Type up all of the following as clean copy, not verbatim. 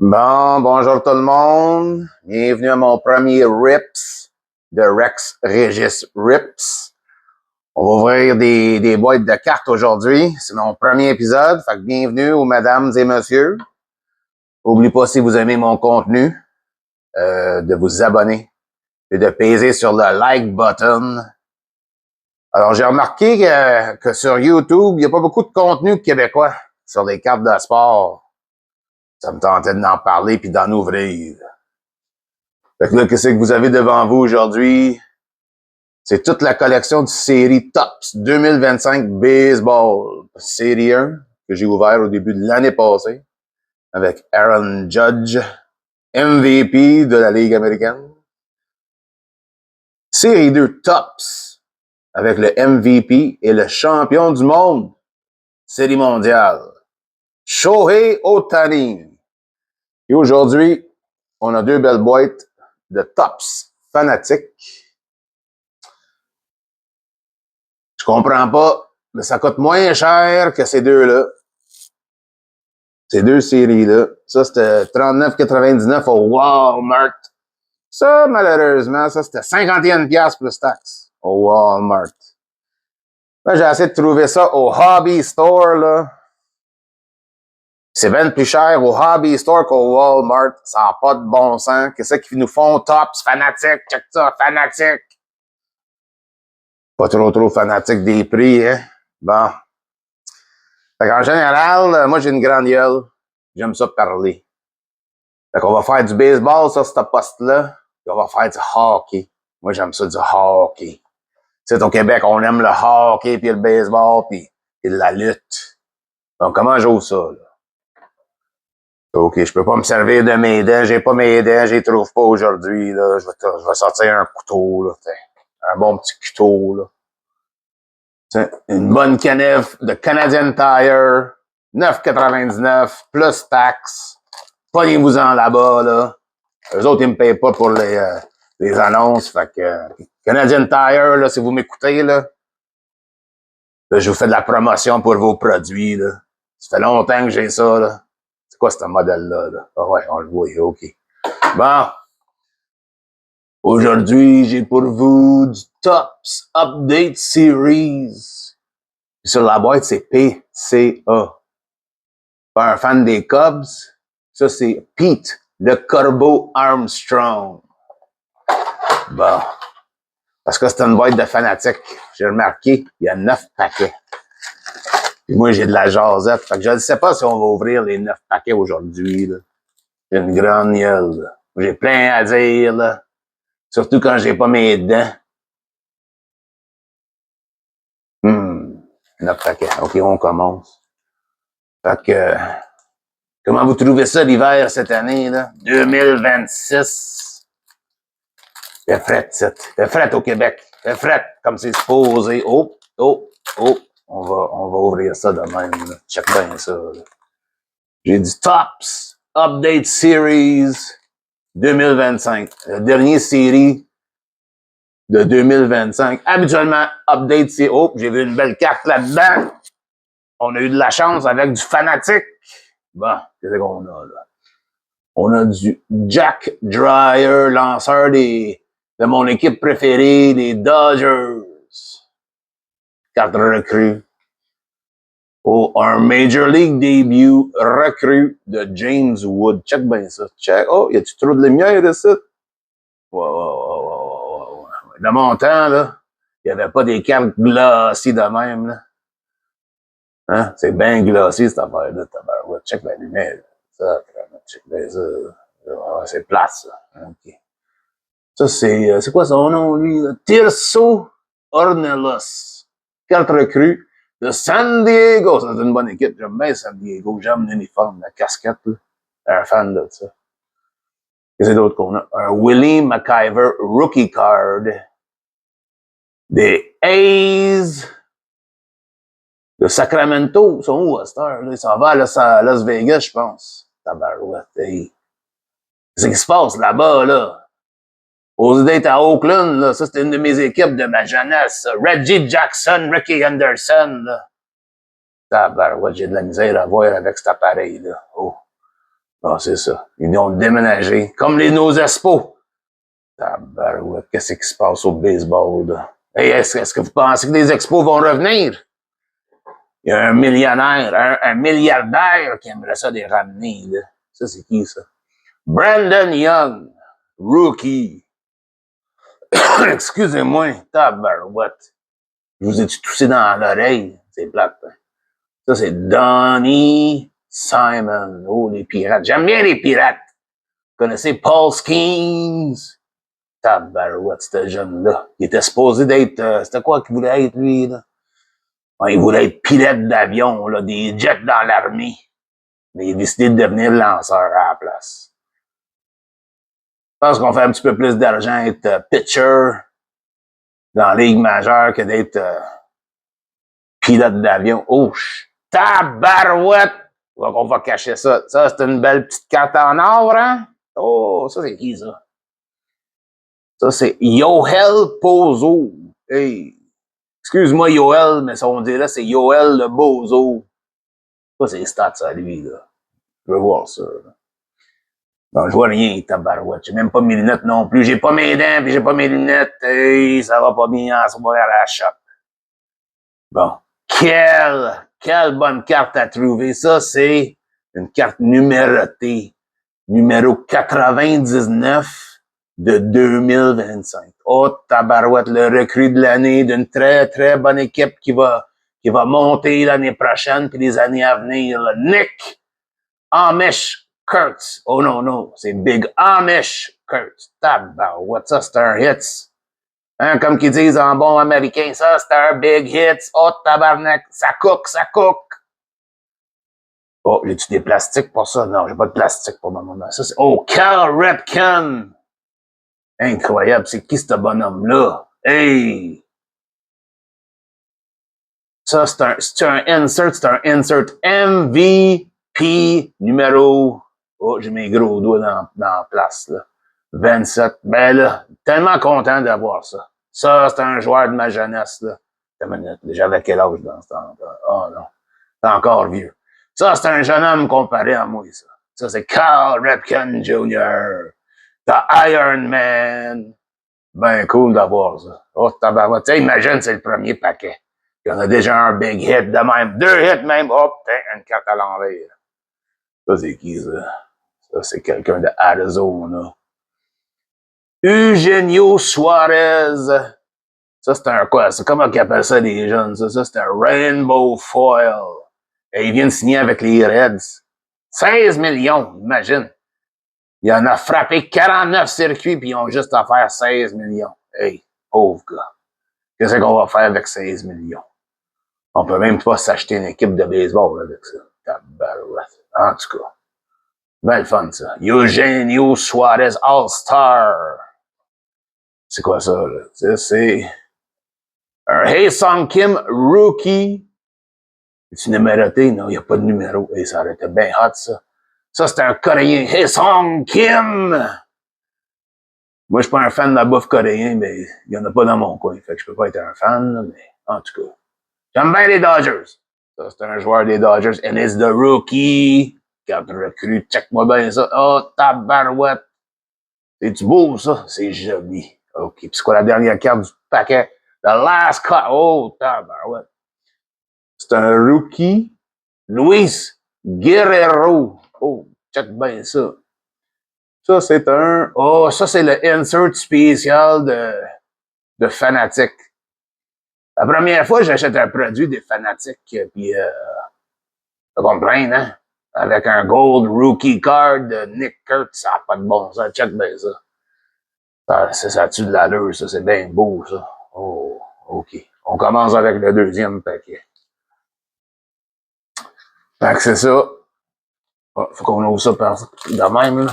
Bonjour tout le monde. Bienvenue à mon premier RIPS de Rex Régis RIPS. On va ouvrir des boîtes de cartes aujourd'hui. C'est mon premier épisode. Fait que bienvenue aux mesdames et messieurs. N'oubliez pas, si vous aimez mon contenu, de vous abonner et de peser sur le like button. Alors, j'ai remarqué que sur YouTube, il n'y a pas beaucoup de contenu québécois sur les cartes de sport. Ça me tentait d'en parler puis d'en ouvrir. Fait que là, qu'est-ce que vous avez devant vous aujourd'hui? C'est toute la collection de série Tops 2025 Baseball. Série 1, que j'ai ouvert au début de l'année passée, avec Aaron Judge, MVP de la Ligue américaine. Série 2 Tops, avec le MVP et le champion du monde. Série mondiale, Shohei Ohtani. Et aujourd'hui, on a deux belles boîtes de Tops fanatiques. Je comprends pas, mais ça coûte moins cher que ces deux-là. Ces deux séries-là. Ça, c'était 39,99 au Walmart. Ça, malheureusement, ça, c'était 51$ plus taxes au Walmart. Là, j'ai essayé de trouver ça au Hobby Store, là. C'est bien plus cher au Hobby Store qu'au Walmart. Ça n'a pas de bon sens. Qu'est-ce qu'ils nous font? Tops, fanatiques, check ça, fanatiques. Pas trop fanatique des prix, hein? Bon. Fait qu'en général, moi, j'ai une grande gueule. J'aime ça parler. Fait qu'on va faire du baseball sur ce poste-là. Puis on va faire du hockey. Moi, j'aime ça, du hockey. Tu sais, au Québec, on aime le hockey, puis le baseball, puis la lutte. Donc, comment j'ouvre ça, là? OK, je peux pas me servir de mes dents. J'ai pas mes dents, je les trouve pas aujourd'hui, là. Je vais sortir un couteau, là. Un bon petit couteau, là. T'sais, une bonne canef de Canadian Tire, 9,99, plus taxes. Pognez-vous-en là-bas, là. Eux autres, ils me payent pas pour les annonces. Fait que Canadian Tire, là, si vous m'écoutez, là, je vous fais de la promotion pour vos produits, là. Ça fait longtemps que j'ai ça, là. C'est quoi ce modèle-là, là? Ah ouais, on le voit, OK. Bon. Aujourd'hui, j'ai pour vous du Tops Update Series. Sur la boîte, c'est PCA. Pas un fan des Cubs. Ça, c'est Pete, le Corbeau Armstrong. Bon. Parce que c'est une boîte de fanatiques. J'ai remarqué, il y a 9 paquets. Puis moi, j'ai de la jasette. Fait que je ne sais pas si on va ouvrir les 9 paquets aujourd'hui, là. J'ai une grande gueule, là. J'ai plein à dire, là. Surtout quand j'ai pas mes dents. 9 paquets. OK, on commence. Fait que, comment vous trouvez ça l'hiver cette année, là? 2026. Fait fret, c'est. Fait fret au Québec. Fait fret, comme c'est supposé. Oh. On va ouvrir ça de même, là. Check bien ça, là. J'ai du Tops Update Series 2025. La dernière série de 2025. Habituellement, Update, c'est... Oh, j'ai vu une belle carte là-dedans. On a eu de la chance avec du fanatique. Bon, qu'est-ce qu'on a, là? On a du Jack Dreyer, lanceur de mon équipe préférée, les Dodgers. Carte recrue. Oh, un Major League début recrue de James Wood. Check bien ça. Check. Oh, y a-tu trop de lumière ici? Wow. De mon temps, là, il n'y avait pas des cartes glossy de même, là. Hein? C'est bien glossy, cette affaire-là. Check la lumière. Ça, check bien ça. C'est plat, ça. OK. Ça, c'est quoi son nom, lui? Là? Tirso Ornelas. Carte recrue de San Diego. Ça, c'est une bonne équipe. J'aime bien San Diego. J'aime l'uniforme, la casquette, là. Un fan de ça. Qu'est-ce d'autre qu'on a? Un Willie McIver Rookie Card. Des A's de Sacramento. Ils sont où à cette heure? Là? Ils s'en vont à Las Vegas, je pense. Tabarouette. Hey. Qu'est-ce qui se passe là-bas, là? Aux idées à Oakland, là, ça c'était une de mes équipes de ma jeunesse. Reggie Jackson, Ricky Anderson, là. Tabarouette, j'ai de la misère à voir avec cet appareil-là. Oh. Bon, c'est ça. Ils ont déménagé. Comme nos expos. Tabarouette, qu'est-ce qui se passe au baseball, là? Hey, est-ce que vous pensez que les expos vont revenir? Il y a un millionnaire, un milliardaire qui aimerait ça les ramener, là. Ça, c'est qui, ça? Brandon Young, rookie. Excusez-moi, tabarouette. Je vous ai toussé dans l'oreille. C'est plate, hein? Ça, c'est Donnie Simon. Oh, les pirates. J'aime bien les pirates. Vous connaissez Paul Skeens? Tabarouette, ce jeune-là. Il était supposé d'être... c'était quoi qu'il voulait être, lui, là? Ouais, il voulait être pilote d'avion, là, des jets dans l'armée. Mais il a décidé de devenir lanceur à la place. Je pense qu'on fait un petit peu plus d'argent à être pitcher dans la Ligue majeure que d'être pilote d'avion. Oh, tabarouette! On va cacher ça. Ça, c'est une belle petite carte en or, hein? Oh, ça, c'est qui, ça? Ça, c'est Yoel Pozo. Hey! Excuse-moi, Yoel, mais on dirait c'est Yoel le Bozo. Ça, c'est les stats, ça, lui, là. Je veux voir ça, là. Non, je vois rien, tabarouette. J'ai même pas mes lunettes non plus. J'ai pas mes dents, puis j'ai pas mes lunettes. Hey, ça va pas bien, ça va à la shop. Bon. Quelle bonne carte à trouver. Ça, c'est une carte numérotée. Numéro 99 de 2025. Oh, tabarouette, le recrue de l'année d'une très, très bonne équipe qui va monter l'année prochaine puis les années à venir. Nick Amish Kurtz. Oh non, c'est Big Amish Kurtz. Tabarouette, ça, c'est un hit. Hein, comme qu'ils disent en bon américain, ça, c'est un big hit. Oh, tabarnak, ça cook. Oh, j'ai-tu des plastiques pour ça? Non, j'ai pas de plastique pour ma maman. Ça, c'est... Oh, Cal Ripken! Incroyable, c'est qui ce bonhomme-là? Hey! Ça, c'est un insert MVP numéro... Oh, j'ai mes gros doigts dans la place, là. 27. Ben là, tellement content d'avoir ça. Ça, c'est un joueur de ma jeunesse, là. J'avais quel âge dans ce temps-là? Oh non, c'est encore vieux. Ça, c'est un jeune homme comparé à moi, ça. Ça, c'est Cal Ripken Jr., The Iron Man. Ben cool d'avoir ça. Oh, tabarouette. Tu sais, imagine, c'est le premier paquet. Il y en a déjà un big hit de même. 2 hits même. Oh, putain, une carte à l'envers. Ça, c'est qui, ça? Ça, c'est quelqu'un de Arizona. Eugenio Suarez. Ça, c'est un quoi? C'est comment qu'ils appellent ça, les jeunes? Ça, c'est un Rainbow Foil. Et il vient de signer avec les Reds. 16 millions, imagine. Il en a frappé 49 circuits, puis ils ont juste à faire 16 millions. Hey, pauvre gars. Qu'est-ce qu'on va faire avec 16 millions? On peut même pas s'acheter une équipe de baseball avec ça. Tabarouette. En tout cas. Ben le fun, ça. Eugenio Suarez All-Star. C'est quoi ça, là? C'est un Hae-Sung Kim Rookie. Es-tu numéroté? Non, il n'y a pas de numéro. Et ça aurait été bien hot, ça. Ça, c'est un Coréen. Hae-Sung Kim! Moi, je suis pas un fan de la bouffe coréenne, mais il y en a pas dans mon coin. Fait que je peux pas être un fan, là, mais en tout cas. J'aime bien les Dodgers. Ça, c'est un joueur des Dodgers. And it's the rookie. Carte recrue. Check-moi bien ça. Oh, tabarouette. C'est-tu beau, ça? C'est joli. OK. Puis c'est quoi la dernière carte du paquet? The last card. Oh, tabarouette. C'est un rookie. Luis Guerrero. Oh, check bien ça. Ça, c'est un... Oh, ça, c'est le insert spécial de Fanatic. La première fois, j'achète un produit des Fanatiques, puis tu comprends, hein? Avec un Gold Rookie Card de Nick Kurtz, ça n'a pas de bon sens. Check bien ça. Ça a-tu de l'allure, ça? C'est bien beau, ça. Oh, OK. On commence avec le deuxième paquet. Fait que c'est ça. Oh, faut qu'on ouvre ça par de même, là.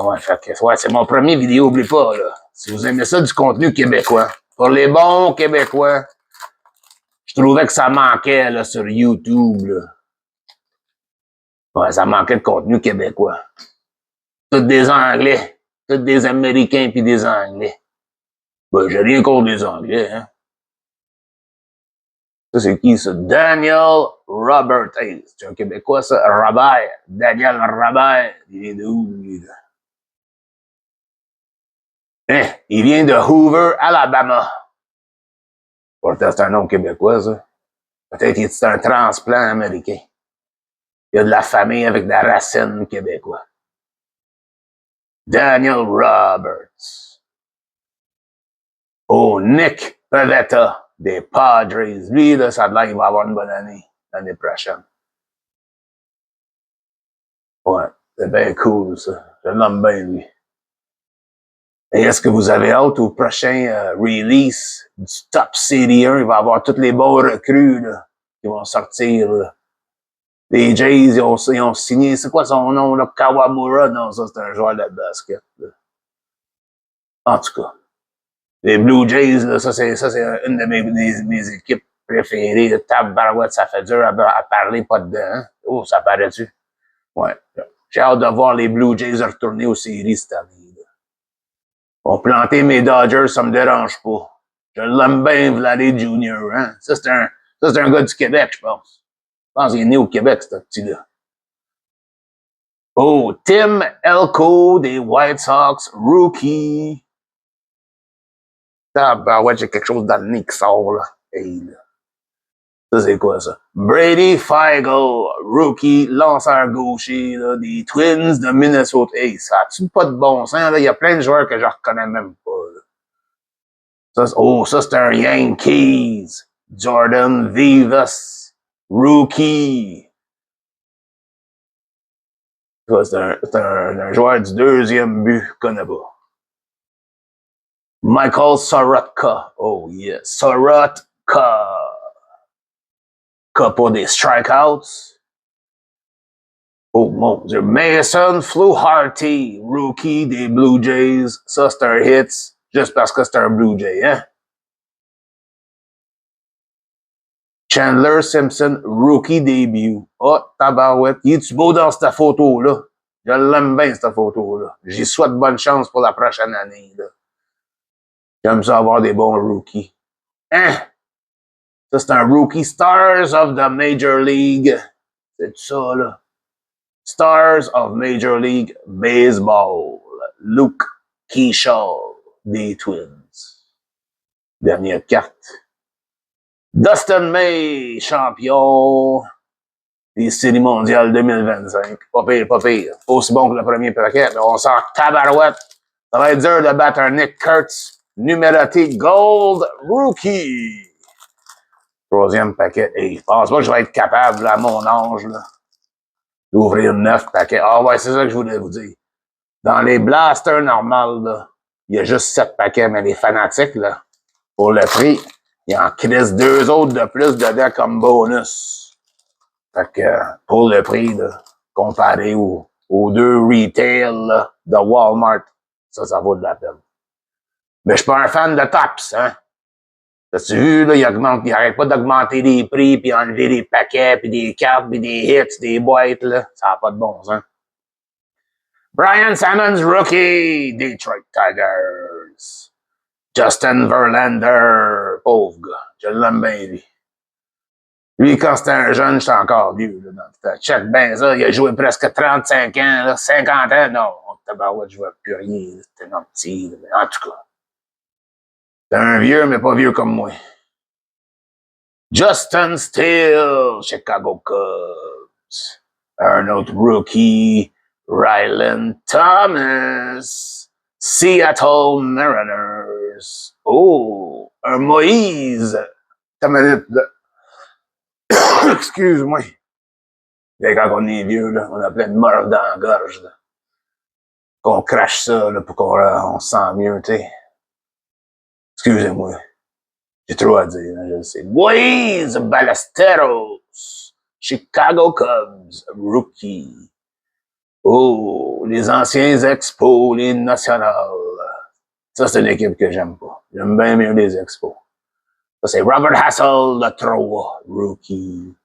Ouais. Fait que, ouais, c'est mon premier vidéo, oublie pas, là. Si vous aimez ça, du contenu québécois. Pour les bons Québécois, je trouvais que ça manquait, là, sur YouTube, là. Ouais, ça manquait de contenu québécois. Tous des Anglais. Tous des Américains puis des Anglais. Ben, j'ai rien contre les Anglais, hein. Ça, c'est qui, ça? Daniel Robert Hayes. C'est un Québécois, ça. Robert. Daniel Robert. Il vient de où, lui, là? Hein? Il vient de Hoover, Alabama. Pourtant, c'est un nom québécois, ça. Peut-être que c'est un transplant américain. Il y a de la famille avec de la racine québécoise. Daniel Roberts. Oh, Nick Pivetta des Padres. Lui, là, ça a l'air qu'il va avoir une bonne année l'année prochaine. Ouais, c'est bien cool, ça. Je l'aime bien, lui. Et est-ce que vous avez hâte au prochain release du Top Série 1? Il va y avoir tous les bons recrues là, qui vont sortir. Là. Les Jays, ils ont signé, c'est quoi son nom? Là? Kawamura? Non, ça, c'est un joueur de basket. Là. En tout cas, les Blue Jays, là, ça, c'est une de mes équipes préférées. Tabarouette, ça fait dur à parler, pas dedans. Hein? Oh, ça paraît-tu? Ouais. J'ai hâte de voir les Blue Jays retourner aux séries cette année. Bon, planter mes Dodgers, ça me dérange pas. Je l'aime bien, Vladé Jr., hein. Ça, c'est un gars du Québec, je pense. Je pense qu'il est né au Québec, ce petit-là. Oh, Tim Elko des White Sox, rookie. Ah, ben ouais, j'ai quelque chose dans le nez qui sort, là. Hey, là. Ça, c'est quoi, ça? Brady Feigl, rookie, lanceur gaucher, là, des Twins de Minnesota. Hey, ça a-tu pas de bon sens, là? Il y a plein de joueurs que je reconnais même pas, là. Ça, c'est un Yankees. Jordan Vivas, rookie. Ça, c'est un joueur du deuxième but, je connais pas. Michael Sorotka. Oh, yeah. Sorotka. Pour des strikeouts. Oh, mon Dieu. Mason Fluharty, rookie des Blue Jays. Ça, c'est un hit, juste parce que c'est un Blue Jay, hein? Chandler Simpson, rookie début. Oh, tabarouette. Il est-tu beau dans cette photo-là? Je l'aime bien, cette photo-là. J'y souhaite bonne chance pour la prochaine année, là. J'aime ça avoir des bons rookies. Hein? Ça, c'est un rookie Stars of the Major League. C'est ça, là. Stars of Major League Baseball. Luke Keyshaw des Twins. Dernière carte. Dustin May, champion des séries mondiales 2025. Pas pire, pas pire. Pas aussi bon que le premier paquet, mais on sort tabarouette. Ça va être dur de battre un Nick Kurtz, numéroté Gold Rookie. Troisième paquet. Hey, je pense pas que je vais être capable, là, à mon âge, là, d'ouvrir 9 paquets. Ah ouais, c'est ça que je voulais vous dire. Dans les blasters normales, là, il y a juste 7 paquets, mais les fanatiques, là, pour le prix, il en crisse 2 autres de plus dedans comme bonus. Fait que, pour le prix, là, comparé aux 2 retail là, de Walmart, ça vaut de la peine. Mais je suis pas un fan de Tops, hein. T'as-tu vu, là, il arrête pas d'augmenter les prix, puis enlever des paquets, puis des cartes, puis des hits, des boîtes, là. Ça n'a pas de bon sens. Brian Sammons, rookie, Detroit Tigers. Justin Verlander, pauvre gars. Je l'aime bien, lui. Lui, quand c'était un jeune, j'étais encore vieux. Là, check bien ça, il a joué presque 35 ans, là, 50 ans. Non, tabarouette, je vois plus rien. C'était un petit. Mais en tout cas, c'est un vieux, mais pas vieux comme moi. Justin Steele, Chicago Cubs. Un autre rookie, Rylan Thomas, Seattle Mariners. Oh, un Moïse. Ta minute, là. Excuse-moi. Et quand on est vieux, là, on a plein de morts dans la gorge. Là. Qu'on crache ça là, pour qu'on se sent mieux, tu sais. Excusez-moi. J'ai trop à dire, hein, je le sais. Moïse Ballesteros, Chicago Cubs, rookie. Oh, les anciens Expos, les nationales. Ça, c'est une équipe que j'aime pas. J'aime bien mieux les Expos. Ça, c'est Robert Hassel, le 3, rookie.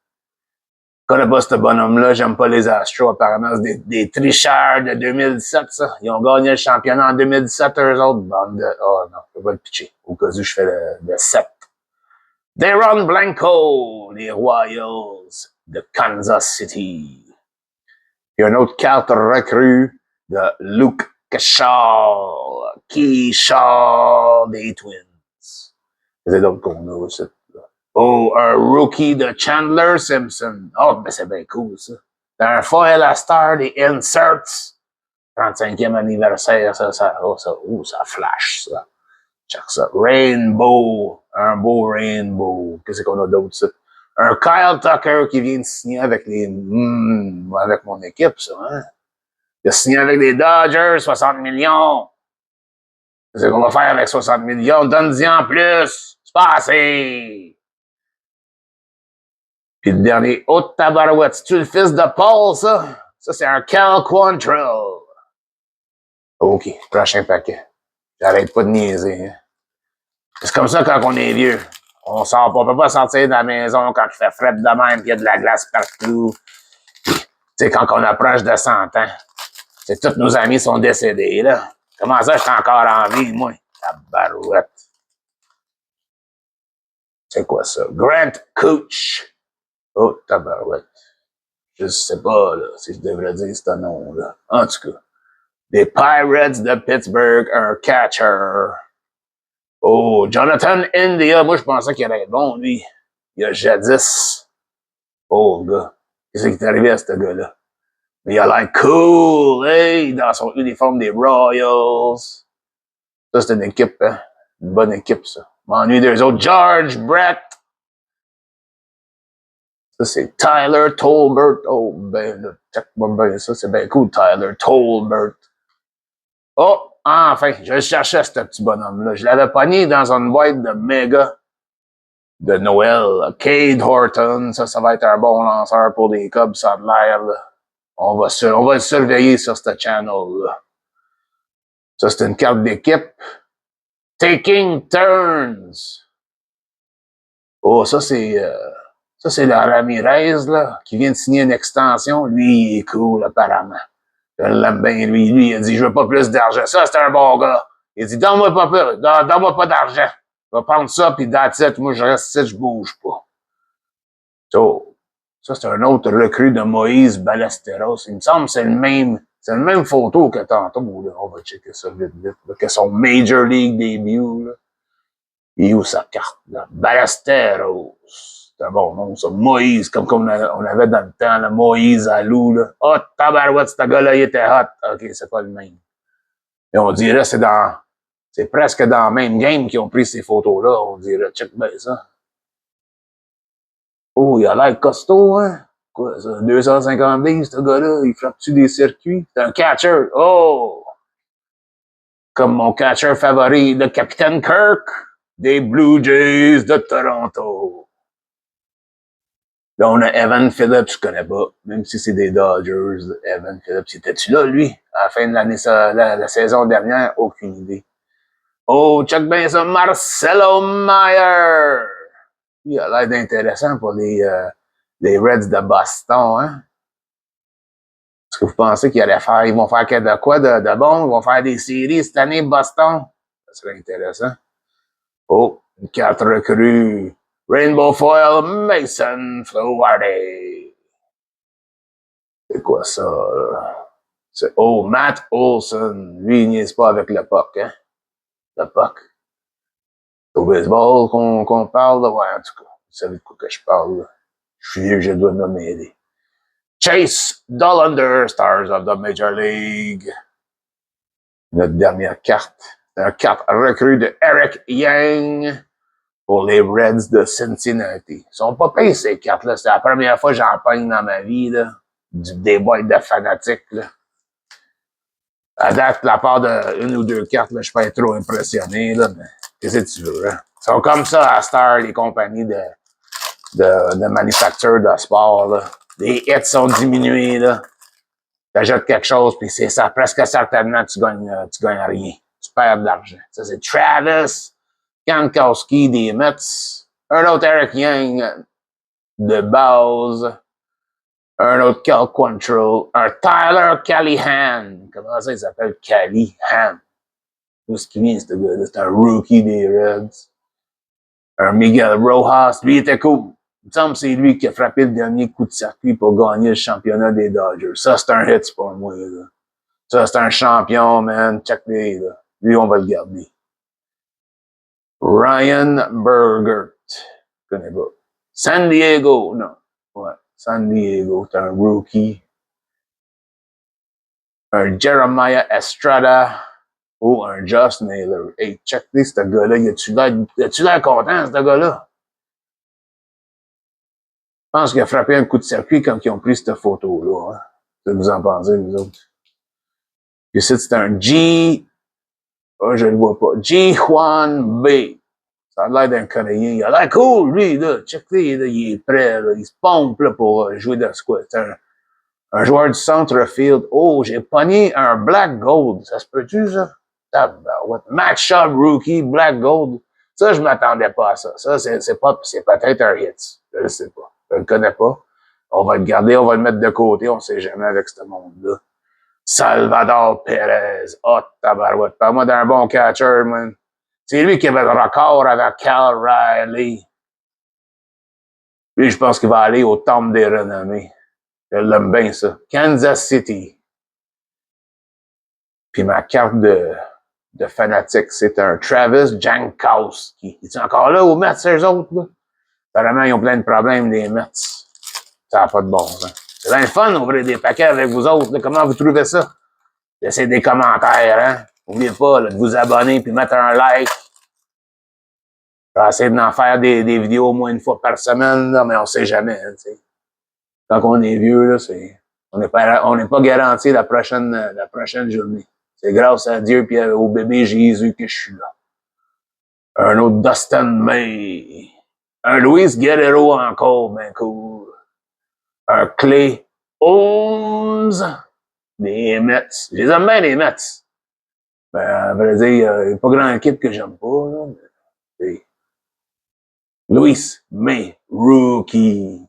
Je connais pas ce bonhomme-là, j'aime pas les Astros, apparemment, c'est des tricheurs de 2017, ça. Ils ont gagné le championnat en 2017, eux autres. Bande de... Oh non, je vais pas le pitcher. Au cas où je fais le 7. Deron Blanco, les Royals. de Kansas City. Il y a un autre carte recrue de Luke Kershaw des Twins. C'est d'autres qu'on a aussi. Oh, un rookie de Chandler Simpson. Oh, mais c'est bien cool, ça. Un foil à star des Inserts. 35e anniversaire, ça flash, ça. Check ça. Rainbow. Un beau Rainbow. Qu'est-ce qu'on a d'autre, ça? Un Kyle Tucker qui vient de signer avec avec mon équipe, ça, hein? Il a signé avec les Dodgers, 60 millions. Qu'est-ce qu'on va faire avec 60 millions? Donne-y en plus. C'est pas assez. Puis le dernier, tabarouette, c'est-tu le fils de Paul, ça? Ça, c'est un Cal Quantrill. OK, prochain paquet. J'arrête pas de niaiser. Hein. C'est comme ça quand on est vieux. On peut pas sortir de la maison quand il fait frais de même, puis il y a de la glace partout. Tu sais, quand on approche de 100 ans, c'est tous nos amis sont décédés, là. Comment ça, je suis encore en vie, moi? Tabarouette. C'est quoi ça? Grant Cooch. Oh, tabarouette. Je sais pas, là, si je devrais dire ce nom-là. En tout cas. Des Pirates de Pittsburgh, un catcher. Oh, Jonathan India. Moi, je pensais qu'il allait être bon, lui. Il y a jadis. Oh, gars. Qu'est-ce qui est arrivé à ce gars-là? Mais il a l'air cool, hey, dans son uniforme des Royals. Ça, c'est une équipe, hein. Une bonne équipe, ça. M'ennuie des autres. George Brett. Ça, c'est Tyler Tolbert. Oh, ben, check-moi bien ça. C'est bien cool, Tyler Tolbert. Oh, enfin, je cherchais ce petit bonhomme-là. Je l'avais pogné dans une boîte de méga de Noël. Cade Horton, ça va être un bon lanceur pour les Cubs, ça a l'air. On va le surveiller sur ce channel-là. Ça, c'est une carte d'équipe. Taking turns. Oh, ça, c'est la Ramirez, là, qui vient de signer une extension. Lui, il est cool, apparemment. Je l'aime bien, lui. Lui, il a dit, je veux pas plus d'argent. Ça, c'est un bon gars. Il dit, donne-moi pas plus, donne-moi pas d'argent. Je vais prendre ça, puis that's it. Moi, je reste ici, je bouge pas. So, ça, c'est un autre recrue de Moïse Ballesteros. Il me semble que c'est le même photo que tantôt, là. On va checker ça vite, là, que son Major League début, là. Il est où sa carte, là? Ballesteros. C'est un bon nom, ça. Moïse, comme on avait dans le temps, là, Moïse Alou, là. Oh, tabarouette, ce gars-là, il était hot. OK, c'est pas le même. Et on dirait, c'est presque dans le même game qu'ils ont pris ces photos-là. On dirait, check bien ça. Oh, il a l'air costaud, hein? Quoi, ça? 250 livres, ce gars-là? Il frappe-tu des circuits? C'est un catcher. Oh! Comme mon catcher favori, le Capitaine Kirk des Blue Jays de Toronto. Là, on a Evan Phillips, je connais pas. Même si c'est des Dodgers, Evan Phillips, était-tu là, lui? À la fin de l'année, la saison dernière? Aucune idée. Oh, check bien ça, Marcelo Meyer! Il a l'air d'intéressant pour les Reds de Boston, hein? Est-ce que vous pensez ils vont faire de quoi de bon? Ils vont faire des séries cette année, Boston? Ça serait intéressant. Oh, une carte recrue. Rainbow Foil, Mason Fluharty. C'est quoi ça? Matt Olson. Lui, il niaise pas avec le puck, hein? Le puck. Au baseball qu'on parle, là. Ouais, en tout cas, vous savez de quoi que je parle, là. Je suis vieux, je dois m'aider. Chase Dollander, Stars of the Major League. Notre dernière carte. Une carte recrue de Eric Yang pour les Reds de Cincinnati. Ils sont pas payés, ces cartes-là. C'est la première fois que j'en pogne dans ma vie, là. Des boîtes de fanatiques, là. À date, la part d'une ou deux cartes, là, je suis pas trop impressionné, là, mais qu'est-ce que tu veux, hein? Ils sont comme ça à Star, les compagnies de manufacture de sport, là. Les hits sont diminués, là. T'achètes quelque chose, puis c'est ça. Presque certainement, tu gagnes rien. Tu perds de l'argent. Ça, c'est Travis Kankowski des Mets. Un autre Eric Young de base. Un autre Cal Quantrill. Un Tyler Callahan. Comment ça, il s'appelle Callahan? Où est-ce qu'il vient, ce gars-là? C'est un rookie des Reds. Un Miguel Rojas. Lui, il était cool. Il me semble que c'est lui qui a frappé le dernier coup de circuit pour gagner le championnat des Dodgers. Ça, c'est un hit pour moi, là. Ça, c'est un champion, man. Check-les, là. Lui, on va le garder. Ryan Bergert. Je connais pas. San Diego, non. Ouais, San Diego, c'est un rookie. Un Jeremiah Estrada ou un Josh Naylor. Hey, check-les, ce gars-là. Y a-tu l'air content, ce gars-là? Je pense qu'il a frappé un coup de circuit quand ils ont pris cette photo-là. Hein. Qu'est-ce que vous en pensez, vous autres? Puis ici, c'est un G... Oh, je ne le vois pas. Ji-Hwan B. Ça a l'air d'un Coréen. Il a l'air cool, lui, là. Check-le, là, il est prêt, là. Il se pompe, là, pour jouer dans ce quoi. C'est un joueur du centre-field. Oh, j'ai pogné un Black Gold. Ça se peut-tu, ça? Match-up rookie, Black Gold. Ça, je m'attendais pas à ça. Ça, c'est peut-être un hit. Je ne sais pas. Je le connais pas. On va le garder, on va le mettre de côté. On sait jamais avec ce monde-là. Salvador Perez. Oh, tabarouette. Parle-moi d'un bon catcher, man. C'est lui qui avait le record avec Cal Riley. Lui, je pense qu'il va aller au temple des renommés. Je l'aime bien, ça. Kansas City. Puis ma carte de fanatique, c'est un Travis Jankowski. Ils sont encore là aux Mets, eux autres, là? Apparemment, ils ont plein de problèmes, les Mets. Ça n'a pas de bon sens. C'est bien le fun d'ouvrir des paquets avec vous autres. Là. Comment vous trouvez ça? Laissez des commentaires, hein? N'oubliez pas là, de vous abonner puis mettre un like. Je vais essayer d'en faire des vidéos au moins une fois par semaine, là, mais on sait jamais. Hein, quand on est vieux, là, on n'est pas garanti la prochaine journée. C'est grâce à Dieu et au bébé Jésus que je suis là. Un autre Dustin May. Un Luis Guerrero encore, ben cool. Un Clay Holmes. Des Mets. Je les aime bien, les Mets. Ben, à vrai dire, il n'y a pas grand équipe que j'aime pas, là. Mais, Luis May, rookie.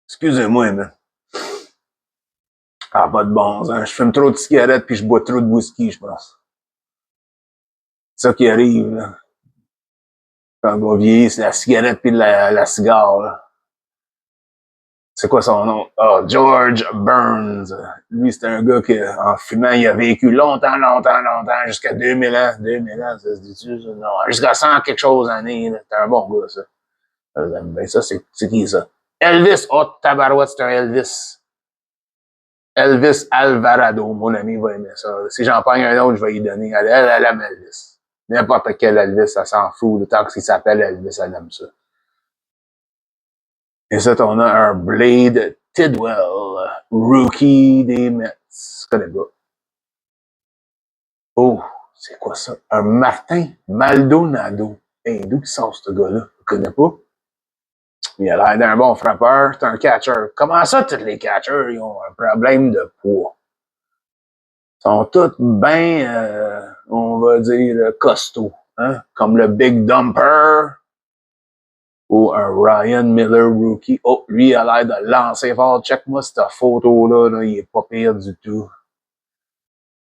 Excusez-moi, mais. Ah, pas de bon sens. Je fume trop de cigarettes puis je bois trop de whisky, je pense. C'est ça qui arrive, là. Quand on va vieillir, c'est la cigarette puis la cigare, là. C'est quoi son nom? Ah, oh, George Burns. Lui, c'est un gars qui, en fumant, il a vécu longtemps, jusqu'à 2000 ans. 2000 ans, ça se dit-tu, ça? Non, jusqu'à 100 quelque chose d'années, là. C'est un bon gars, ça. Ben, ça, c'est qui, ça? Elvis. Oh, tabarouette, c'est un Elvis. Elvis Alvarado, mon ami va aimer ça. Si j'en prends un autre, je vais y donner. Elle aime Elvis. N'importe quel Elvis, ça s'en fout. Tant qu'il s'appelle Elvis, elle aime ça. Et ça, on a un Blade Tidwell, rookie des Mets. Je connais pas. Oh, c'est quoi ça? Un Martin Maldonado. Hey, d'où il sort ce gars-là? Je connais pas. Il a l'air d'un bon frappeur. C'est un catcher. Comment ça, tous les catchers, ils ont un problème de poids? Ils sont tous bien, on va dire, costauds. Hein? Comme le Big Dumper ou un Ryan Miller rookie. Oh, lui, il a l'air de lancer fort. Check-moi cette photo-là. Là, il est pas pire du tout.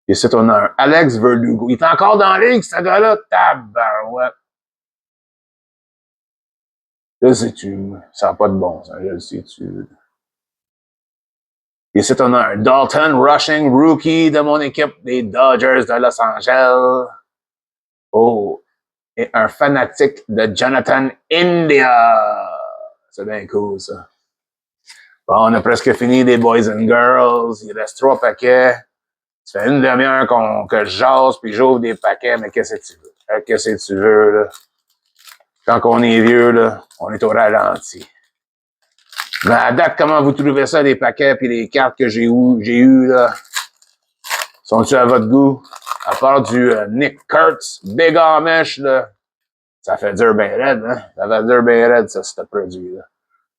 Et c'est on a un Alex Verdugo. Il est encore dans la ligue, ce gars-là. Tabarouette. Je sais-tu. Ça n'a pas de bon sens. Je le sais-tu. Et c'est on a un Dalton Rushing rookie de mon équipe des Dodgers de Los Angeles. Oh, et un fanatique de Jonathan India. C'est bien cool, ça. Bon, on a presque fini des Boys and Girls. Il reste 3 paquets. Ça fait une demi-heure que je jase puis j'ouvre des paquets, mais qu'est-ce que tu veux? Qu'est-ce que tu veux, là? Quand on est vieux, là, on est au ralenti. Mais à date, comment vous trouvez ça, les paquets puis les cartes que j'ai eues, là? Sont-ils à votre goût? À part du Nick Kurtz, Big Amish, là. Ça fait dur ben raide, hein? Ça fait dur ben raide, ça, ce produit-là.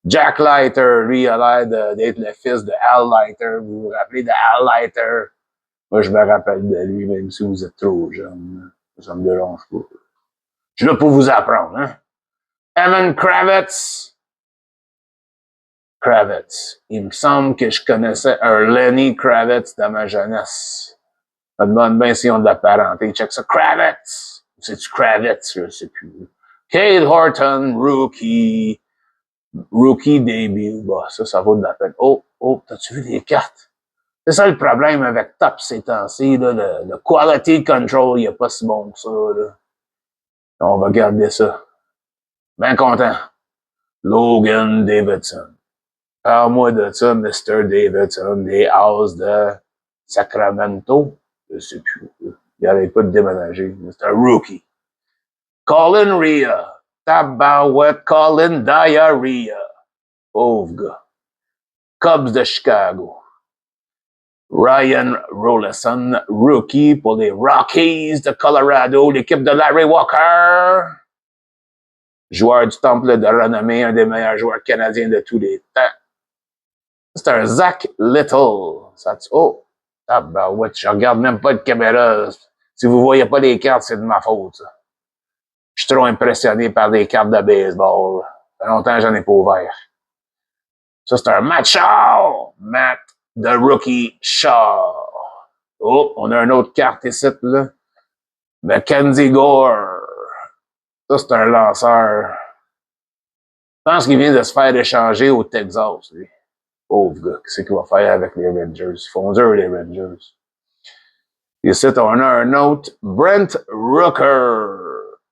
Jack Leiter, lui, a l'air d'être le fils de Al Leiter. Vous vous rappelez de Al Leiter? Moi, je me rappelle de lui, même si vous êtes trop jeune. Ça me dérange pas. Je suis là pour vous apprendre, hein? Evan Kravitz. Kravitz. Il me semble que je connaissais un Lenny Kravitz dans ma jeunesse. Je me demande bien s'ils ont de la parenté. Check ça. Kravitz. C'est-tu Kravitz? Je sais plus. Cade Horton, rookie. Rookie debut. Bah, ça vaut de la peine. Oh, t'as-tu vu les cartes? C'est ça le problème avec Top ces temps-ci. Le quality control, il n'est pas si bon que ça. Là. On va garder ça. Bien content. Logan Davidson. Parle-moi de ça, Mr. Davidson, des House de Sacramento. Je sais plus. Il n'arrête pas de déménager. C'est un rookie. Colin Rhea. Tabarouette Colin Diarrhea. Pauvre gars. Cubs de Chicago. Ryan Rollison, rookie pour les Rockies de Colorado, l'équipe de Larry Walker. Joueur du Temple de renommée, un des meilleurs joueurs canadiens de tous les temps. C'est un Zach Little. Oh, tabarouette, je regarde même pas de caméra. Si vous voyez pas les cartes, c'est de ma faute. Ça. Je suis trop impressionné par les cartes de baseball. Ça fait longtemps que j'en ai pas ouvert. Ça, c'est un Matt Shaw. Matt, the rookie Shaw. Oh, on a une autre carte ici, là. Mackenzie Gore. Ça, c'est un lanceur. Je pense qu'il vient de se faire échanger au Texas, lui. Pauvre gars, qu'est-ce qu'il va faire avec les Rangers? Ils font dur, les Rangers. Ici, on a un autre. Brent Rooker.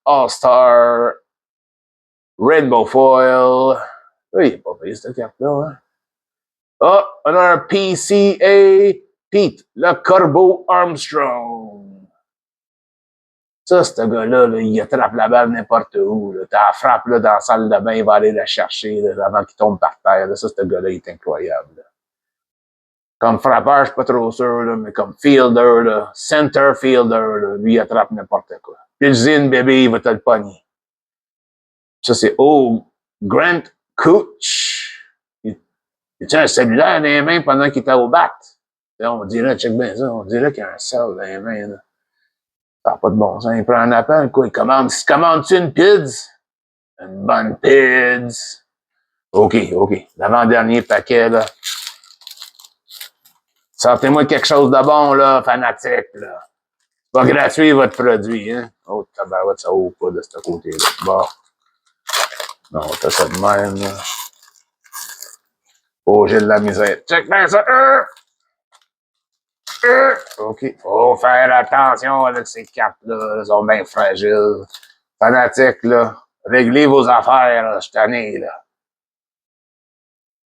All-Star. Rainbow Foil. Oui, il n'est pas payé cette carte-là, hein? Oh, on a un PCA. Pete, le Corbeau Armstrong. Ça, ce gars-là, là, il attrape la balle n'importe où. T'as la frappe là, dans la salle de bain, il va aller la chercher là, avant qu'il tombe par terre. Là. Ça, ce gars-là, il est incroyable. Là. Comme frappeur, je suis pas trop sûr, là, mais comme fielder, là, center fielder, là, lui, il attrape n'importe quoi. Pilzine, bébé, il va te le pogner. Ça, c'est Grant Cooch. Il tient un cellulaire dans les mains pendant qu'il était au bat. Là, on dirait, check bien ça, on dirait qu'il y a un cell dans les mains. Là. Ça n'a pas de bon sens. Il prend un appel, quoi. Il commande-tu une pizza? Une bonne pizza. OK. L'avant-dernier paquet, là. Sortez-moi quelque chose de bon, là, fanatique, là. C'est pas gratuit, votre produit, hein. Oh, tabarouette, ça ouvre pas de ce côté-là. Bon. Non, t'as ça de même, là. Oh, j'ai de la misère. Check bien ça. OK. Faut faire attention avec ces cartes-là. Elles sont bien fragiles. Fanatiques, là. Réglez vos affaires, là. Je suis tanné, là.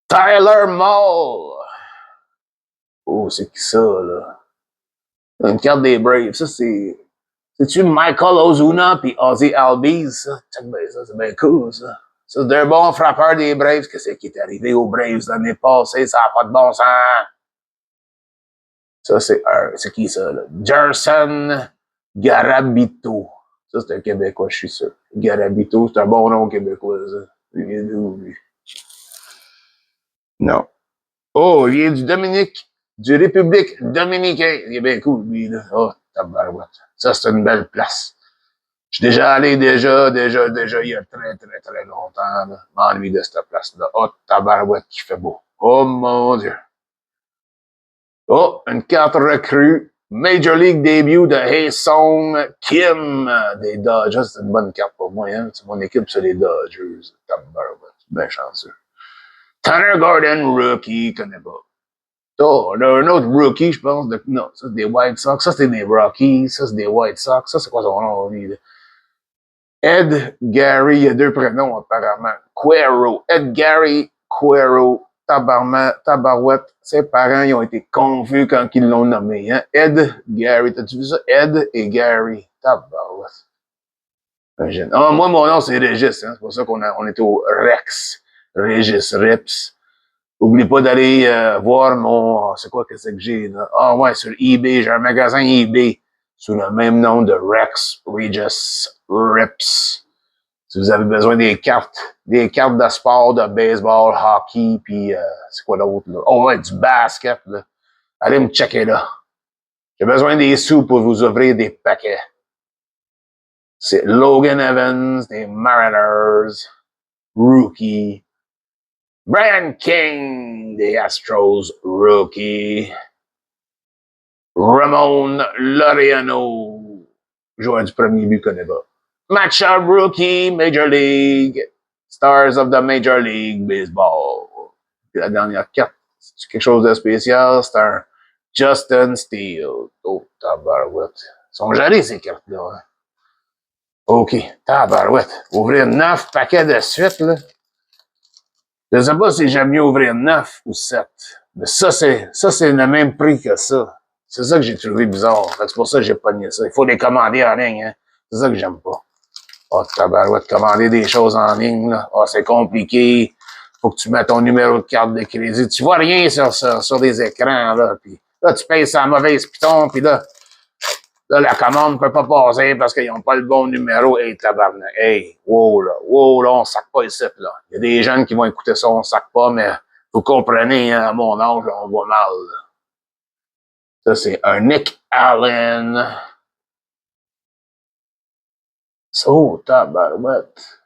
Tyler Moll. Oh, c'est qui ça, là? Une carte des Braves. Ça, c'est... C'est-tu Michael Ozuna puis Ozzy Albies, ça? Check bien ça, c'est bien cool, ça. Ça, c'est un bon frappeur des Braves. Qu'est-ce qui est arrivé aux Braves l'année passée? Ça n'a pas de bon sens. Ça, c'est qui, ça, là? Gerson Garabito. Ça, c'est un Québécois, je suis sûr. Garabito, c'est un bon nom québécois, ça. Il vient d'où, lui? Non. Oh, il vient du Dominique, du République dominicain. Il est bien cool, lui, là. Oh, tabarouette. Ça, c'est une belle place. Je suis déjà allé déjà, il y a très longtemps, là. M'ennuie de cette place-là. Oh, tabarouette qui fait beau. Oh, mon Dieu. Oh, une carte recrue. Major League début de Hae-Sung Kim des Dodgers. C'est une bonne carte pour moi, hein. C'est mon équipe, c'est les Dodgers. Tabarouette. Bien chanceux. Tanner Gordon, rookie, connais pas. Oh, on a un autre rookie, je pense. Non, ça, c'est des White Sox. Ça, c'est des Rockies. Ça, c'est des White Sox. Ça, c'est quoi son nom, lui? Ed Gary, il y a deux prénoms, apparemment. Cuero. Ed Gary Cuero. Tabarouette. Ses parents, ils ont été confus quand ils l'ont nommé. Hein? Ed Gary. T'as-tu vu ça? Ed et Gary. Tabarouette. Ah, moi, mon nom, c'est Régis. Hein? C'est pour ça on est au Rex. Régis Rips. Oublie pas d'aller voir mon... C'est quoi que c'est que j'ai, là? Ah ouais, sur eBay. J'ai un magasin eBay sous le même nom de Rex Regis Rips. Si vous avez besoin des cartes de sport, de baseball, hockey, puis c'est quoi d'autre, là? Oh ouais, du basket, là. Allez me checker là. J'ai besoin des sous pour vous ouvrir des paquets. C'est Logan Evans, des Mariners, rookie. Brian King, des Astros, rookie. Ramon Laureano, joueur du premier but, connaît pas. Matchup Rookie Major League. Stars of the Major League Baseball. Puis la dernière carte, c'est quelque chose de spécial. C'est un Justin Steele. Oh, tabarouette. Ils sont gelés, ces cartes-là. Hein? OK, tabarouette. Ouvrir 9 paquets de suite, là. Je sais pas si j'aime mieux ouvrir 9 ou 7. Mais ça, c'est le même prix que ça. C'est ça que j'ai trouvé bizarre. C'est pour ça que j'ai pogné ça. Il faut les commander en ligne, hein. C'est ça que j'aime pas. Oh, tabarouette, commander des choses en ligne, là. Oh, c'est compliqué. Faut que tu mettes ton numéro de carte de crédit. Tu vois rien sur des écrans, là. Puis là, tu payes sa mauvaise piton, puis là, la commande ne peut pas passer parce qu'ils n'ont pas le bon numéro. Hey, tabarnak. Hey, wow, là, on ne sac pas ici, là. Il y a des jeunes qui vont écouter ça, on ne sac pas, mais vous comprenez, hein, à mon âge, on voit mal, là. Ça, c'est un Nick Allen. Oh, tabarouette.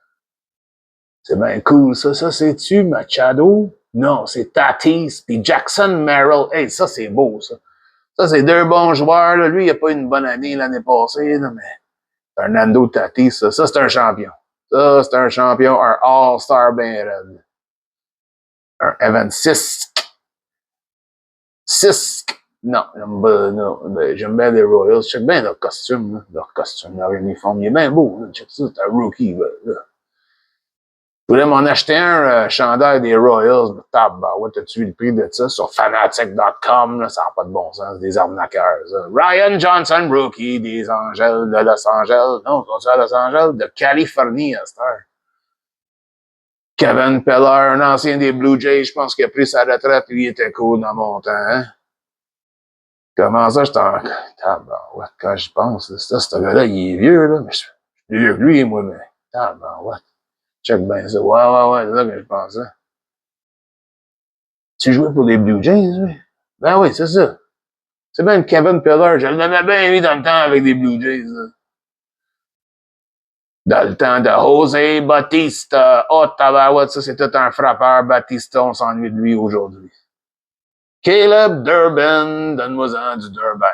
C'est bien cool, ça. Ça, c'est-tu Machado? Non, c'est Tatis puis Jackson Merrill. Hey, ça, c'est beau, ça. Ça, c'est deux bons joueurs, là. Lui, il n'a pas eu une bonne année l'année passée, là, mais Fernando Tatis, ça, c'est un champion. Ça, c'est un champion, un All-Star bien raide. Un Evan Sisk. Non, j'aime bien les Royals. Check bien leur costume, là. Leur uniforme. Il est bien beau, là. Check ça, c'est un rookie, là. Je voulais m'en acheter un chandail des Royals. Ouais, t'as-tu vu le prix de ça? Sur Fanatic.com, ça n'a pas de bon sens, des arnaqueurs. Ça. Ryan Johnson, rookie des Angels de Los Angeles. Non, c'est à Los Angeles, de Californie, à cette heure. Kevin Pillar, un ancien des Blue Jays, je pense qu'il a pris sa retraite, lui, il était cool dans mon temps. Hein? Comment ça, je t'en... Ouais, quand j'y pense, ça, ce gars-là, il est vieux, là, mais je suis plus vieux que lui, moi, mais... Ouais. Check bien ça. Ouais, c'est ça que je pensais. Tu jouais pour les Blue Jays, oui? Ben oui, c'est ça. C'est bien Kevin Pillar. Je l'aimais bien, lui, dans le temps, avec les Blue Jays, là. Dans le temps de Jose Bautista. Oh, tabarouette, ça, c'est tout un frappeur. Bautista, on s'ennuie de lui aujourd'hui. Caleb Durbin, donne-moi-en du Durbin.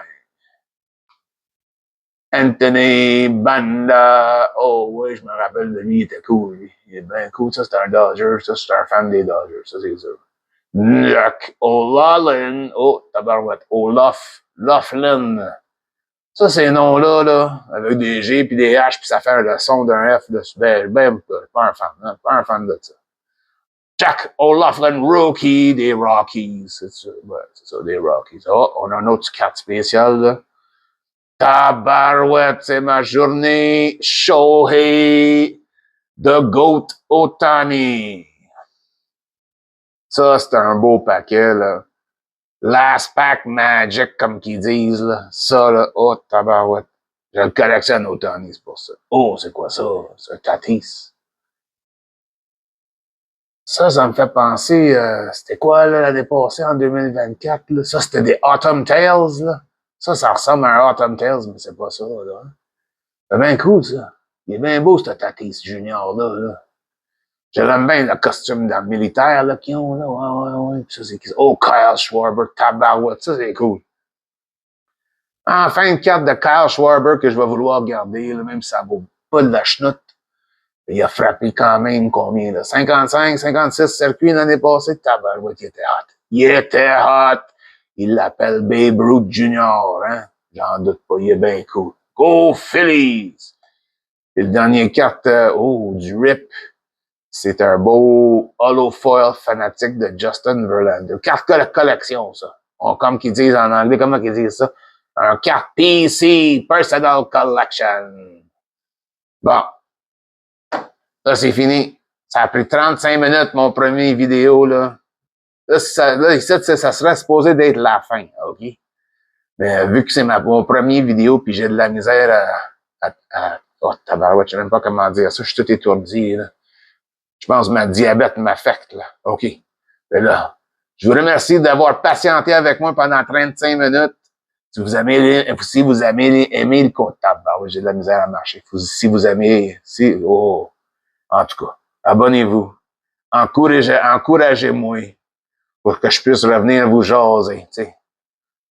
Anthony Banda. Oh, oui, je me rappelle de lui, il était cool, lui. Il est bien cool. Ça, c'est un Dodger. Ça, c'est un fan des Dodgers. Ça, c'est sûr. Jack O'Loughlin. Oh, tabarouette. Laughlin. Ça, ces noms-là, là, avec des G puis des H, puis ça fait le son d'un F dessus. Pas un fan, hein, pas un fan de ça. Jack O'Loughlin, rookie des Rockies. C'est ça, ouais, c'est ça, des Rockies. Oh, on a un autre carte spéciale, là. Tabarouette, c'est ma journée. Shohei The Goat Ohtani. Ça, c'est un beau paquet, là. Last Pack Magic, comme qu'ils disent, là. Ça, là, oh, tabarouette. Je le collectionne Ohtani, c'est pour ça. Oh, c'est quoi ça? C'est un Tatis. Ça me fait penser, c'était quoi, là, l'année passée, en 2024, là? Ça, c'était des Autumn Tales, là. Ça ressemble à un Autumn Tales, mais c'est pas ça, là. C'est bien cool, ça. Il est bien beau, ce Tatis Junior, là. J'aime bien le costume dans le militaire, là, qu'ils ont, là. Ouais. Puis ça, c'est... Oh, Kyle Schwarber, tabarouette. Ça, c'est cool. Enfin, une carte de Kyle Schwarber que je vais vouloir garder, là, même si ça vaut pas de la chenoute. Il a frappé quand même combien, là? 55, 56 circuits l'année passée. Tabarouette, il était hot. Il était hot. Il l'appelle Babe Ruth Junior, hein? J'en doute pas, il est bien cool. Go Phillies! Et le dernier carte, du RIP. C'est un beau holofoil fanatique de Justin Verlander. Carte de collection, ça. Comme qu'ils disent en anglais, comment qu'ils disent ça? Un carte PC, Personal Collection. Bon. Ça, c'est fini. Ça a pris 35 minutes, mon premier vidéo, là. Là, ici, ça serait supposé d'être la fin, OK? Mais vu que c'est mon premier vidéo, puis j'ai de la misère oh, tabarouette, je sais même pas comment dire ça, je suis tout étourdi, là. Je pense que ma diabète m'affecte, là. OK. Et là, je vous remercie d'avoir patienté avec moi pendant 35 minutes. Si vous aimez le compte, oui, j'ai de la misère à marcher. Si vous aimez, en tout cas, abonnez-vous. Encouragez-moi pour que je puisse revenir vous jaser, tu sais.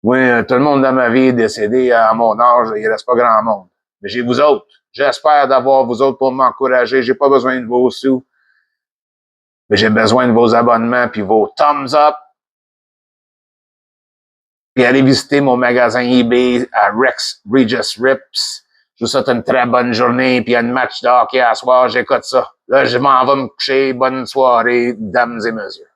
Moi, tout le monde dans ma vie est décédé à mon âge, il reste pas grand monde. Mais j'ai vous autres. J'espère d'avoir vous autres pour m'encourager. J'ai pas besoin de vos sous. Mais j'ai besoin de vos abonnements puis vos thumbs up. Puis allez visiter mon magasin eBay à Rex Regis Rips. Je vous souhaite une très bonne journée. Puis il y a un match de hockey à soir. J'écoute ça. Là, je m'en vais me coucher. Bonne soirée, dames et messieurs.